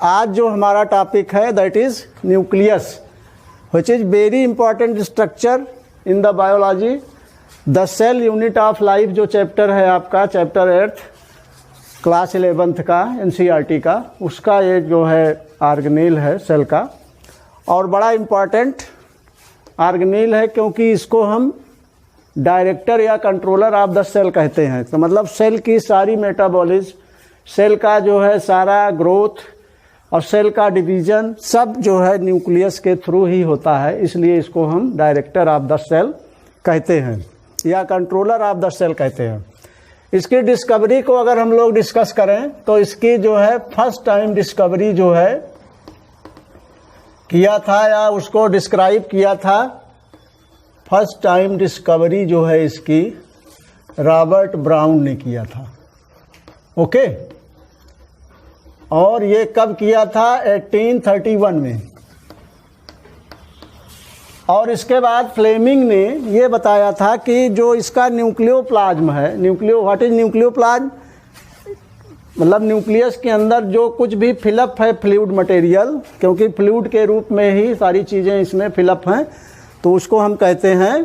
आज जो हमारा टॉपिक है that is nucleus which is very important structure in the biology. The cell unit of life जो chapter है आपका चैप्टर 8 क्लास 11th का एनसीईआरटी का, उसका ये जो है ऑर्गेनेल है सेल का, और बड़ा इम्पॉर्टेंट ऑर्गेनेल है क्योंकि इसको हम डायरेक्टर या कंट्रोलर ऑफ द सेल कहते हैं। तो मतलब सेल की सारी मेटाबॉलिज्म, सेल का जो है सारा ग्रोथ और सेल का डिवीजन सब जो है न्यूक्लियस के थ्रू ही होता है, इसलिए इसको हम डायरेक्टर ऑफ द सेल कहते हैं या कंट्रोलर ऑफ द सेल कहते हैं। इसकी डिस्कवरी को अगर हम लोग डिस्कस करें तो इसकी जो है फर्स्ट टाइम डिस्कवरी जो है किया था या उसको डिस्क्राइब किया था, फर्स्ट टाइम डिस्कवरी जो है इसकी रॉबर्ट ब्राउन ने किया था। ओके, और ये कब किया था? 1831 में। और इसके बाद फ्लेमिंग ने ये बताया था कि जो इसका न्यूक्लियोप्लाज्म है, व्हाट इज न्यूक्लियोप्लाज्म? मतलब न्यूक्लियस के अंदर जो कुछ भी फिलअप है फ्लूइड मटेरियल, क्योंकि फ्लूइड के रूप में ही सारी चीज़ें इसमें फिलअप हैं, तो उसको हम कहते हैं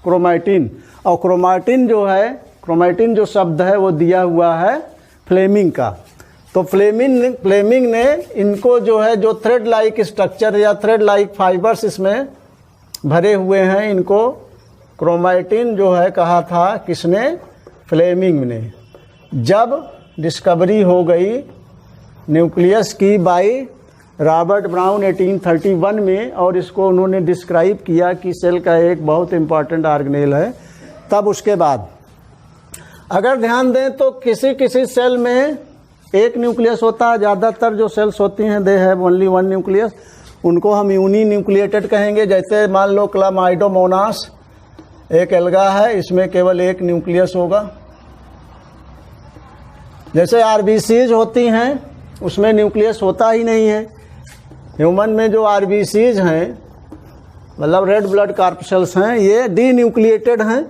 क्रोमैटिन। और क्रोमैटिन जो शब्द है वो दिया हुआ है फ्लेमिंग का। तो फ्लेमिंग ने इनको जो है जो थ्रेड लाइक स्ट्रक्चर या थ्रेड लाइक फाइबर्स इसमें भरे हुए हैं, इनको क्रोमैटिन जो है कहा था किसने? फ्लेमिंग ने। जब डिस्कवरी हो गई न्यूक्लियस की बाय रॉबर्ट ब्राउन 1831 में, और इसको उन्होंने डिस्क्राइब किया कि सेल का एक बहुत इंपॉर्टेंट ऑर्गेनेल है, तब उसके बाद अगर ध्यान दें तो किसी किसी सेल में एक न्यूक्लियस होता है। ज़्यादातर जो सेल्स होती हैं they have only one nucleus, उनको हम यूनी न्यूक्लिएटेड कहेंगे। जैसे मान लो क्लामाइडोमोनास एक एल्गा है, इसमें केवल एक न्यूक्लियस होगा। जैसे आरबीसीज होती हैं उसमें न्यूक्लियस होता ही नहीं है। ह्यूमन में जो आरबीसीज हैं मतलब रेड ब्लड कॉर्पसेल्स हैं, ये डी न्यूक्लिएटेड हैं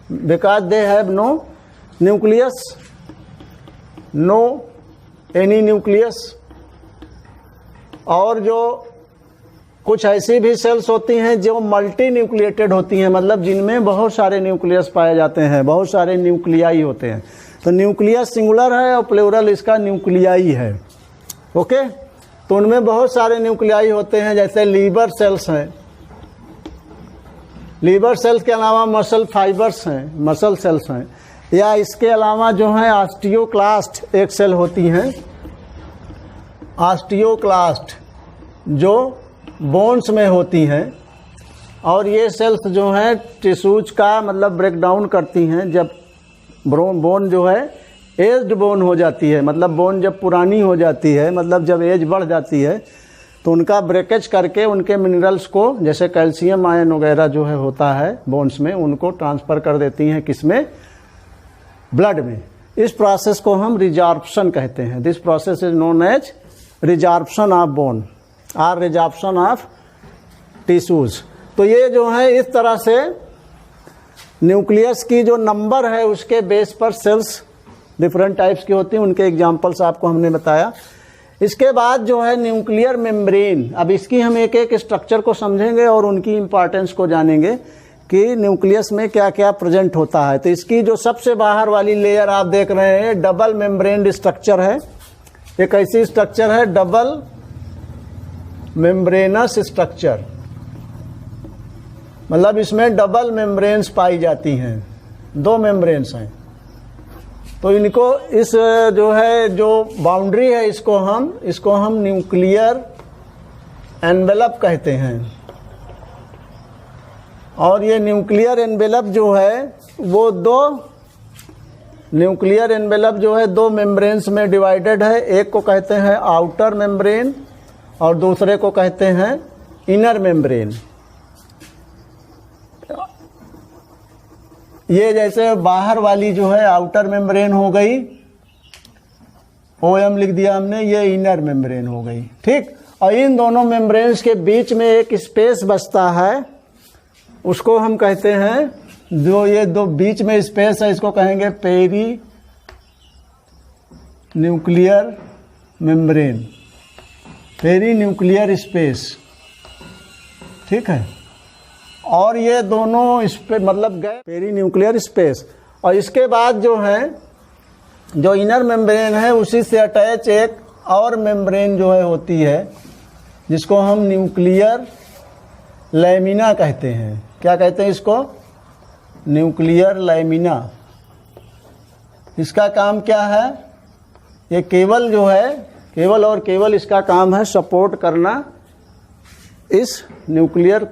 because they have no nucleus, no any nucleus. और जो कुछ ऐसी भी सेल्स होती हैं जो मल्टी न्यूक्लिएटेड होती हैं, मतलब जिनमें बहुत सारे न्यूक्लियस पाए जाते हैं, बहुत सारे न्यूक्लियाई होते हैं। तो न्यूक्लियस सिंगुलर है और प्लूरल इसका न्यूक्लियाई है। ओके, तो उनमें बहुत सारे न्यूक्लियाई होते हैं। जैसे लीवर सेल्स हैं, लीवर सेल्स के अलावा मसल फाइबर्स हैं, मसल सेल्स हैं, या इसके अलावा जो है ऑस्टियोक्लास्ट एक सेल होती हैं, ऑस्टियोक्लास्ट जो बोन्स में होती हैं। और ये सेल्स जो हैं टिश्यूज का मतलब ब्रेक डाउन करती हैं। जब बोन जो है एज्ड बोन हो जाती है, मतलब बोन जब पुरानी हो जाती है, मतलब जब एज बढ़ जाती है, तो उनका ब्रेकेज करके उनके मिनरल्स को, जैसे कैल्शियम आयन वगैरह जो है होता है बोन्स में, उनको ट्रांसफ़र कर देती हैं किसमें? ब्लड में। इस प्रोसेस को हम रिजॉर्प्शन कहते हैं। This process is known as resorption of bone और रिजॉर्प्शन ऑफ टिश्यूज। तो ये जो है इस तरह से न्यूक्लियस की जो नंबर है उसके बेस पर सेल्स डिफरेंट टाइप्स की होती हैं, उनके एग्जांपल्स आपको हमने बताया। इसके बाद जो है न्यूक्लियर मेम्ब्रेन, अब इसकी हम एक एक स्ट्रक्चर को समझेंगे और उनकी इंपॉर्टेंस को जानेंगे कि न्यूक्लियस में क्या क्या प्रेजेंट होता है। तो इसकी जो सबसे बाहर वाली लेयर आप देख रहे हैं डबल मेम्ब्रेन स्ट्रक्चर है। एक ऐसी स्ट्रक्चर है डबल मेम्ब्रेनस स्ट्रक्चर, मतलब इसमें डबल मेम्ब्रेन्स पाई जाती हैं, दो मेम्ब्रेन्स हैं। तो इनको इस जो है जो बाउंड्री है इसको हम न्यूक्लियर एनवेलप कहते हैं। और ये न्यूक्लियर एनवेलप जो है वो न्यूक्लियर एनवेलप जो है दो मेम्ब्रेन्स में डिवाइडेड है। एक को कहते हैं आउटर मेम्ब्रेन और दूसरे को कहते हैं इनर मेम्ब्रेन। ये जैसे बाहर वाली जो है आउटर मेम्ब्रेन हो गई, OM लिख दिया हमने, ये इनर मेम्ब्रेन हो गई, ठीक। और इन दोनों मेम्ब्रेन्स के बीच में एक स्पेस बचता है, उसको हम कहते हैं, जो ये दो बीच में स्पेस है इसको कहेंगे perinuclear membrane. Perinuclear space, ठीक है। और ये दोनों इस पे मतलब गए पेरी न्यूक्लियर स्पेस। और इसके बाद जो है जो इनर मेम्ब्रेन है उसी से अटैच एक और मेम्ब्रेन जो है होती है जिसको हम न्यूक्लियर लैमिना कहते हैं। क्या कहते हैं इसको? Nuclear lamina. इसका काम क्या है? ये केवल जो है केवल और केवल इसका काम है सपोर्ट करना इस न्यूक्लियर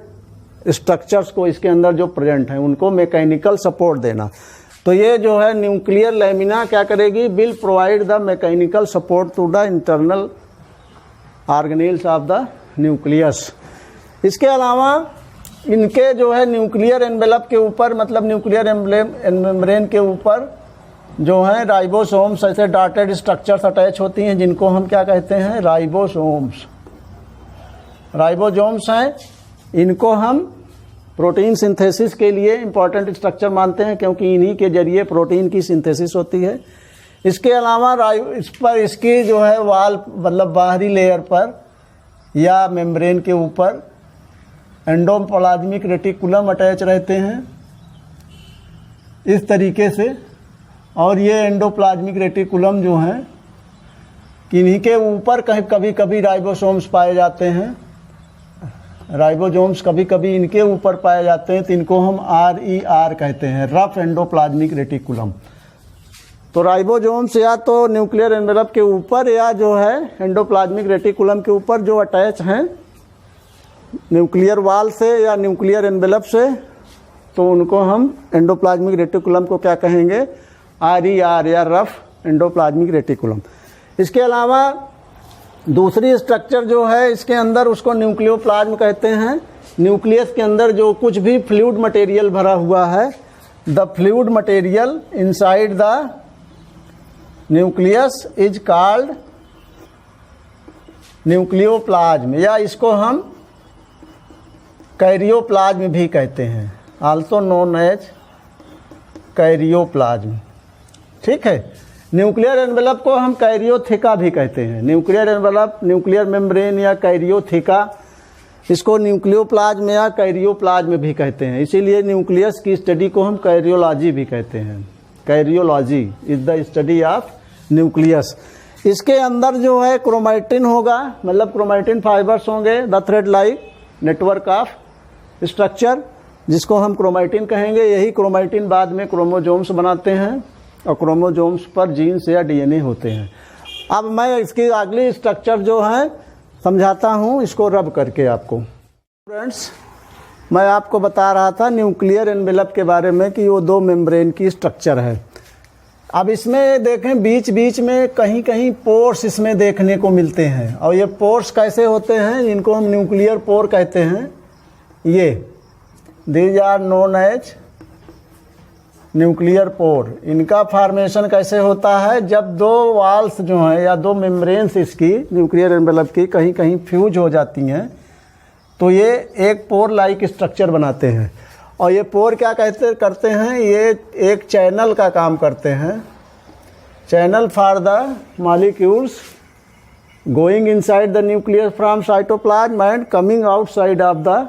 स्ट्रक्चर्स को, इसके अंदर जो प्रेजेंट हैं उनको मैकेनिकल सपोर्ट देना। तो ये जो है न्यूक्लियर लैमिना क्या करेगी? Will provide the mechanical support to the internal organelles of the nucleus. इसके अलावा इनके जो है न्यूक्लियर एनवेलप के ऊपर मतलब न्यूक्लियर मेम्ब्रेन के ऊपर जो है राइबोसोम्स ऐसे डॉटेड स्ट्रक्चर्स अटैच होती हैं जिनको हम क्या कहते हैं? राइबोसोम्स। राइबोसोम्स हैं, इनको हम प्रोटीन सिंथेसिस के लिए इम्पॉर्टेंट स्ट्रक्चर मानते हैं क्योंकि इन्हीं के जरिए प्रोटीन की सिंथेसिस होती है। इसके अलावा इस पर इसकी जो है वाल मतलब बाहरी लेयर पर या मेम्ब्रेन के ऊपर एंडोप्लाज्मिक रेटिकुलम अटैच रहते हैं इस तरीके से। और ये एंडोप्लाज्मिक रेटिकुलम जो हैं इन्हीं के ऊपर कभी कभी राइबोसोम्स पाए जाते हैं। राइबोसोम्स कभी कभी इनके ऊपर पाए जाते हैं तो इनको हम RER कहते हैं, रफ एंडोप्लाज्मिक रेटिकुलम। तो राइबोसोम्स या तो न्यूक्लियर एनवेलप के ऊपर या जो है एंडोप्लाज्मिक रेटिकुलम के ऊपर जो अटैच हैं न्यूक्लियर वाल से या न्यूक्लियर एनवेलप से, तो उनको हम एंडोप्लाज्मिक रेटिकुलम को क्या कहेंगे? RER या रफ एंडोप्लाज्मिक रेटिकुलम। इसके अलावा दूसरी स्ट्रक्चर जो है इसके अंदर उसको न्यूक्लियोप्लाज्म कहते हैं। न्यूक्लियस के अंदर जो कुछ भी फ्लूइड मटेरियल भरा हुआ है, the fluid material inside the nucleus is called nucleoplasm, या इसको हम कैरियोप्लाज्म भी कहते हैं, आल्सो नोन एज कैरियोप्लाज्म, ठीक है। न्यूक्लियर एनवेलप को हम कैरियोथिका भी कहते हैं। न्यूक्लियर एनवेलप, न्यूक्लियर मेम्ब्रेन या कैरियोथिका, इसको न्यूक्लियोप्लाज्म या कैरियोप्लाज्म भी कहते हैं। इसीलिए न्यूक्लियस की स्टडी को हम कैरियोलॉजी भी कहते हैं। Karyology is the study of nucleus. इसके अंदर जो है क्रोमैटिन होगा, मतलब क्रोमैटिन फाइबर्स होंगे, the thread like network of structure, जिसको हम क्रोमैटिन कहेंगे। यही क्रोमैटिन बाद में क्रोमोजोम्स बनाते हैं और क्रोमोजोम्स पर जीन्स या DNA होते हैं। अब मैं इसकी अगली स्ट्रक्चर जो है समझाता हूँ, इसको रब करके आपको। फ्रेंड्स, मैं आपको बता रहा था न्यूक्लियर एनवेलप के बारे में कि वो 2 मेम्ब्रेन की स्ट्रक्चर है। अब इसमें देखें बीच बीच में कहीं कहीं पोर्स इसमें देखने को मिलते हैं, और ये पोर्स कैसे होते हैं? इनको हम न्यूक्लियर पोर कहते हैं। ये these are known as nuclear pore. इनका फॉर्मेशन कैसे होता है? जब 2 वाल्स जो हैं या 2 मेम्ब्रेन्स इसकी न्यूक्लियर एनवेलप की कहीं कहीं फ्यूज हो जाती हैं तो ये एक पोर लाइक स्ट्रक्चर बनाते हैं। और ये पोर क्या करते हैं? ये एक चैनल का काम करते हैं, channel for the molecules going inside the nucleus from cytoplasm and coming outside of the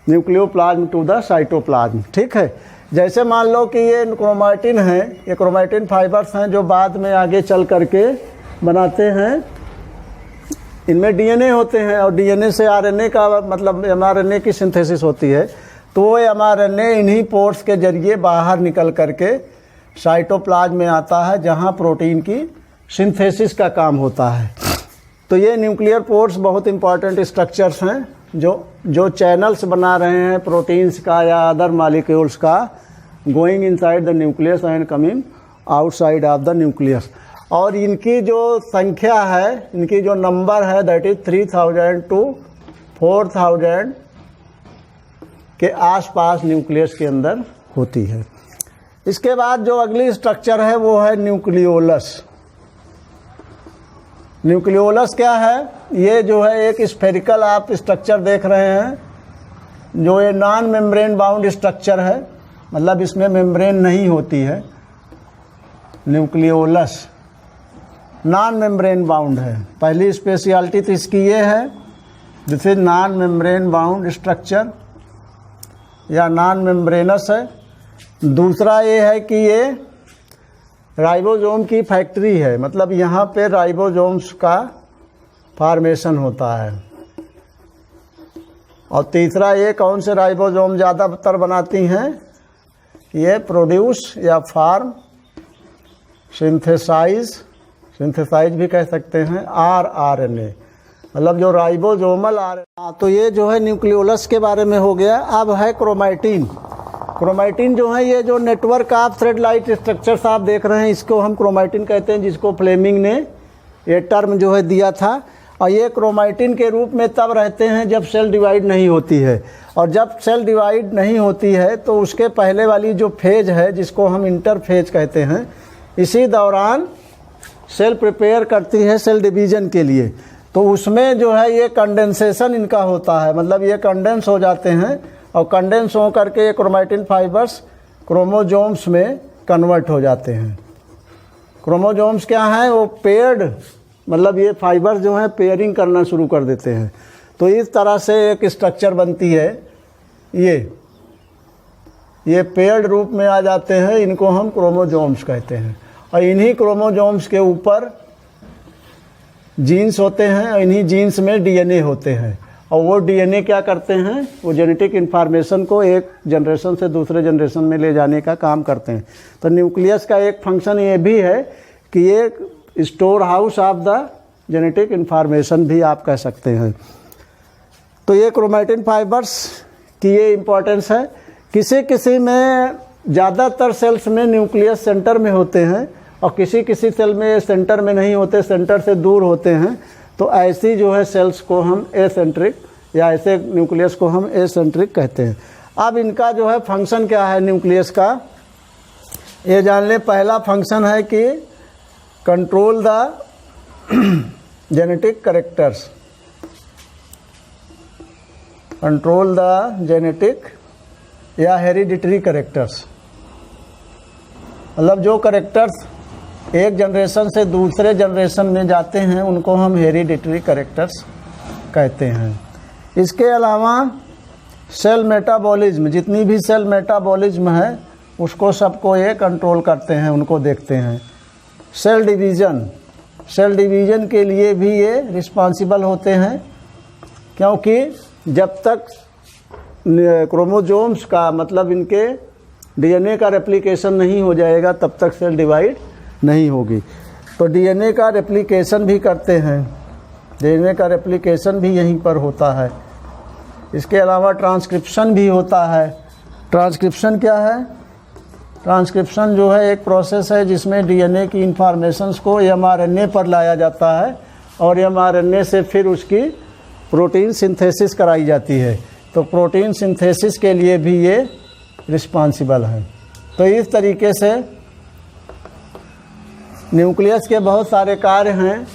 nucleoplasm to the cytoplasm, ठीक है। जैसे मान लो कि ये क्रोमैटिन है, ये क्रोमैटिन फाइबर्स हैं जो बाद में आगे चल करके बनाते हैं। इनमें DNA होते हैं और DNA से RNA का मतलब mRNA की सिंथेसिस होती है। तो वो mRNA इन्हीं पोर्स के जरिए बाहर निकल करके साइटोप्लाज्म में आता है जहाँ प्रोटीन की सिंथेसिस का काम होता है। तो ये न्यूक्लियर पोर्स बहुत इंपॉर्टेंट स्ट्रक्चर्स हैं जो चैनल्स बना रहे हैं प्रोटीन्स का या अदर मॉलिक्यूल्स का, going inside the nucleus and coming outside of the nucleus. और इनकी जो संख्या है, इनकी जो नंबर है, दैट इज 3000 टू 4000 के आसपास न्यूक्लियस के अंदर होती है। इसके बाद जो अगली स्ट्रक्चर है वो है न्यूक्लियोलस। न्यूक्लियोलस क्या है? ये जो है एक स्फेरिकल आप स्ट्रक्चर देख रहे हैं, जो ये नॉन मेम्ब्रेन बाउंड स्ट्रक्चर है, मतलब इसमें मेम्ब्रेन नहीं होती है। न्यूक्लियोलस नॉन मेम्ब्रेन बाउंड है। पहली स्पेशलिटी तो इसकी ये है, this is non membrane bound structure या नॉन मेम्ब्रेनस है। दूसरा ये है कि ये राइबोसोम की फैक्ट्री है, मतलब यहाँ पे राइबोसोम्स का फॉर्मेशन होता है। और तीसरा ये कौन से राइबोसोम ज़्यादातर बनाती हैं, ये प्रोड्यूस या फार्म सिंथेसाइज भी कह सकते हैं आरएनए, मतलब जो राइबोसोमल आरएनए। तो ये जो है न्यूक्लियोलस के बारे में हो गया। अब है क्रोमैटिन। क्रोमैटिन जो है ये जो network of thread light structures आप देख रहे हैं, इसको हम क्रोमैटिन कहते हैं, जिसको फ्लेमिंग ने ये टर्म जो है दिया था। और ये क्रोमैटिन के रूप में तब रहते हैं जब सेल डिवाइड नहीं होती है, और जब सेल डिवाइड नहीं होती है तो उसके पहले वाली जो फेज है जिसको हम इंटरफेज कहते हैं, इसी दौरान सेल प्रिपेयर करती है सेल डिवीज़न के लिए। तो उसमें जो है ये कंडेंसेशन इनका होता है, मतलब ये कंडेंस हो जाते हैं और कंडेंस हो करके ये क्रोमैटिन फाइबर्स क्रोमोजोम्स में कन्वर्ट हो जाते हैं। क्रोमोजोम्स क्या हैं, वो पेयर्ड, मतलब ये फाइबर्स जो हैं पेयरिंग करना शुरू कर देते हैं। तो इस तरह से एक स्ट्रक्चर बनती है, ये पेयर्ड रूप में आ जाते हैं, इनको हम क्रोमोजोम्स कहते हैं। और इन्हीं क्रोमोजोम्स के ऊपर जीन्स होते हैं और इन्हीं जीन्स में डीएनए होते हैं। और वो डीएनए क्या करते हैं, वो जेनेटिक इन्फॉर्मेशन को एक जनरेशन से दूसरे जनरेशन में ले जाने का काम करते हैं। तो न्यूक्लियस का एक फंक्शन ये भी है कि ये store house of the genetic information भी आप कह सकते हैं। तो ये क्रोमैटिन फाइबर्स की ये इम्पोर्टेंस है। किसी किसी में, ज़्यादातर सेल्स में न्यूक्लियस सेंटर में होते हैं और किसी किसी सेल में सेंटर में नहीं होते, सेंटर से दूर होते हैं। तो ऐसी जो है सेल्स को हम एसेंट्रिक, या ऐसे न्यूक्लियस को हम एसेंट्रिक कहते हैं। अब इनका जो है फंक्शन क्या है न्यूक्लियस का, ये जान लें। पहला फंक्शन है कि control the genetic characters, control the genetic या हेरिडिटरी कैरेक्टर्स, मतलब जो कैरेक्टर्स एक जनरेशन से दूसरे जनरेशन में जाते हैं उनको हम हेरिडिटरी कैरेक्टर्स कहते हैं। इसके अलावा सेल मेटाबॉलिज्म, जितनी भी सेल मेटाबॉलिज्म है उसको सबको ये कंट्रोल करते हैं, उनको देखते हैं। सेल डिवीज़न के लिए भी ये रिस्पॉन्सिबल होते हैं, क्योंकि जब तक क्रोमोजोम्स का, मतलब इनके डीएनए का रेप्लिकेशन नहीं हो जाएगा तब तक सेल डिवाइड नहीं होगी। तो डीएनए का रेप्लिकेशन भी करते हैं, डीएनए का रेप्लिकेशन भी यहीं पर होता है। इसके अलावा ट्रांसक्रिप्शन भी होता है। ट्रांसक्रिप्शन क्या है, ट्रांसक्रिप्शन जो है एक प्रोसेस है जिसमें डीएनए की इंफॉर्मेशंस को एमआरएनए पर लाया जाता है और एमआरएनए से फिर उसकी प्रोटीन सिंथेसिस कराई जाती है। तो प्रोटीन सिंथेसिस के लिए भी ये रिस्पॉन्सिबल है। तो इस तरीके से न्यूक्लियस के बहुत सारे कार्य हैं।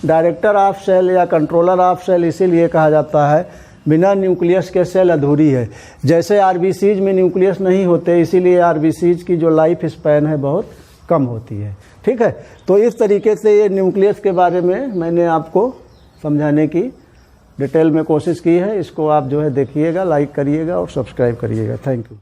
डायरेक्टर ऑफ सेल या कंट्रोलर ऑफ सेल इसीलिए कहा जाता है, बिना न्यूक्लियस के सेल अधूरी है। जैसे आरबीसीज में न्यूक्लियस नहीं होते, इसीलिए आरबीसीज की जो लाइफ स्पैन है बहुत कम होती है। ठीक है, तो इस तरीके से ये न्यूक्लियस के बारे में मैंने आपको समझाने की डिटेल में कोशिश की है। इसको आप जो है देखिएगा, लाइक करिएगा और सब्सक्राइब करिएगा। Thank you.